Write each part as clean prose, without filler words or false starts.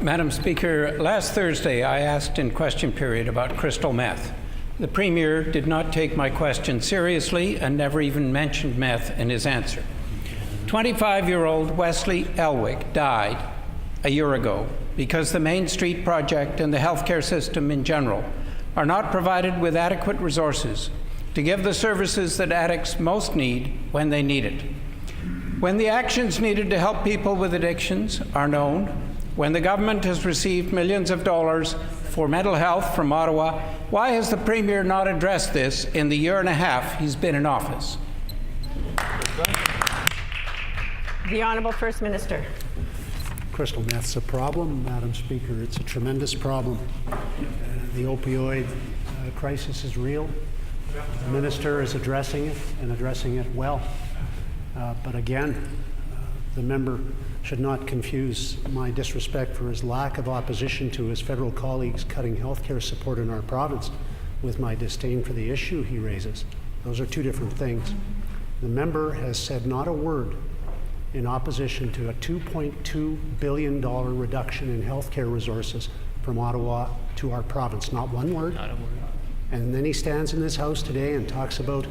Madam Speaker, last Thursday I asked in question period about crystal meth. The Premier did not take my question seriously and never even mentioned meth in his answer. 25-year-old Wesley Elwick died a year ago because the Main Street Project and the healthcare system in general are not provided with adequate resources to give the services that addicts most need when they need it. When the actions needed to help people with addictions are known, when the government has received millions of dollars for mental health from Ottawa, why has the Premier not addressed this in the year and a half he's been in office? The Honourable First Minister. Crystal meth's a problem, Madam Speaker. It's a tremendous problem. The opioid crisis is real. The Minister is addressing it and addressing it well. But again, the member should not confuse my disrespect for his lack of opposition to his federal colleagues cutting healthcare support in our province with my disdain for the issue he raises. Those are two different things. The member has said not a word in opposition to a $2.2 billion reduction in healthcare resources from Ottawa to our province. Not one word. Not a word. And then he stands in this House today and talks about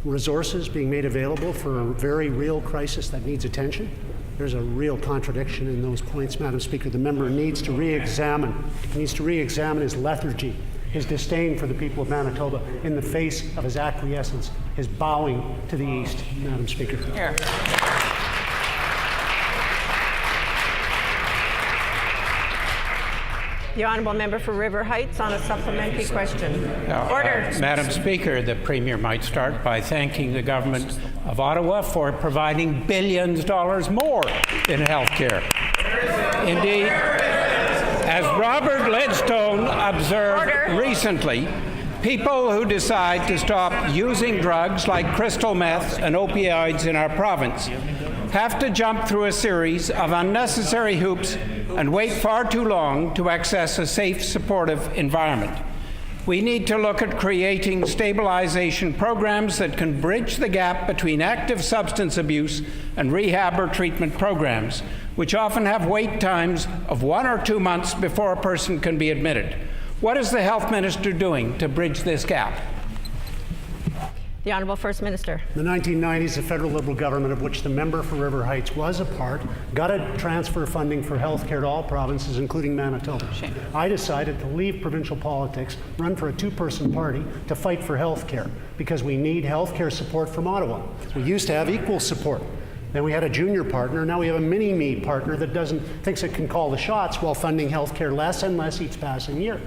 resources being made available for a very real crisis that needs attention. There's a real contradiction in those points, Madam Speaker. The member needs to re-examine his lethargy, his disdain for the people of Manitoba in the face of his acquiescence, his bowing to the East, Madam Speaker. Here. The Honourable Member for River Heights on a supplementary question. Order. Madam Speaker, the Premier might start by thanking the government of Ottawa for providing billions of dollars more in health care. Indeed, as Robert Lidstone observed recently, people who decide to stop using drugs like crystal meth and opioids in our province have to jump through a series of unnecessary hoops and wait far too long to access a safe, supportive environment. We need to look at creating stabilization programs that can bridge the gap between active substance abuse and rehab or treatment programs, which often have wait times of 1 or 2 months before a person can be admitted. What is the Health Minister doing to bridge this gap? The Honourable First Minister. In the 1990s, the federal Liberal government, of which the member for River Heights was a part, gutted transfer funding for health care to all provinces, including Manitoba. Shame. I decided to leave provincial politics, run for a two-person party to fight for health care, because we need health care support from Ottawa. We used to have equal support. Then we had a junior partner. Now we have a mini-me partner that thinks it can call the shots while funding health care less and less each passing year.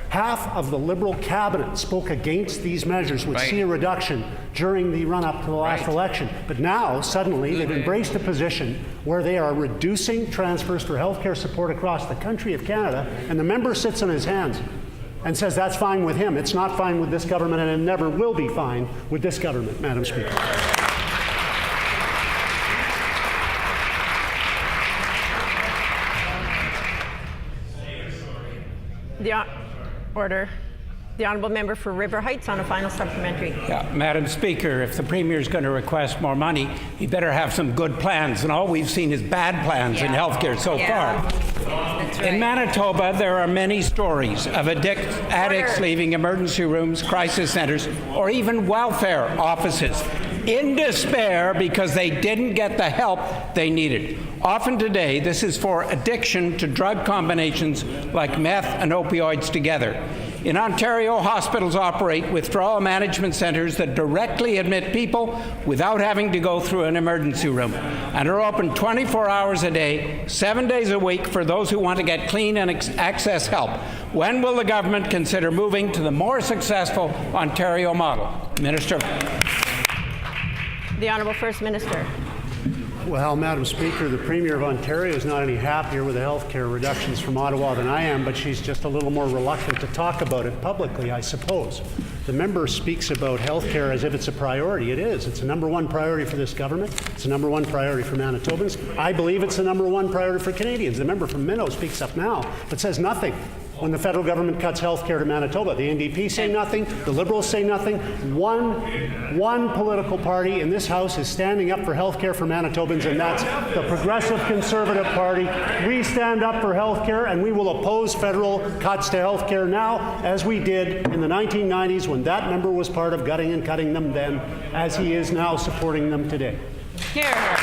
Half of the Liberal cabinet spoke against these measures, would see a reduction during the run-up to the last election. But now, suddenly, they've embraced a position where they are reducing transfers for healthcare support across the country of Canada, and the member sits on his hands and says that's fine with him. It's not fine with this government, and it never will be fine with this government, Madam Speaker. Order. The Honourable Member for River Heights on a final supplementary. Madam Speaker, if the Premier is going to request more money, he better have some good plans, and all we've seen is bad plans in healthcare so far. That's right. In Manitoba, there are many stories of addicts leaving emergency rooms, crisis centres, or even welfare offices in despair because they didn't get the help they needed. Often today, this is for addiction to drug combinations like meth and opioids together. In Ontario, hospitals operate withdrawal management centres that directly admit people without having to go through an emergency room, and are open 24 hours a day, 7 days a week for those who want to get clean and access help. When will the government consider moving to the more successful Ontario model? Minister. The Honourable First Minister. Well, Madam Speaker, the Premier of Ontario is not any happier with the health care reductions from Ottawa than I am, but she's just a little more reluctant to talk about it publicly, I suppose. The member speaks about health care as if it's a priority. It is. It's a #1 priority for this government. It's a #1 priority for Manitobans. I believe it's the #1 priority for Canadians. The member from Minnow speaks up now, but says nothing when the federal government cuts health care to Manitoba. The NDP say nothing. The Liberals say nothing. One political party in this House is standing up for health care for Manitobans, and that's the Progressive Conservative Party. We stand up for health care, and we will oppose federal cuts to health care now, as we did in the 1990s when that member was part of gutting and cutting them then, as he is now supporting them today. Here.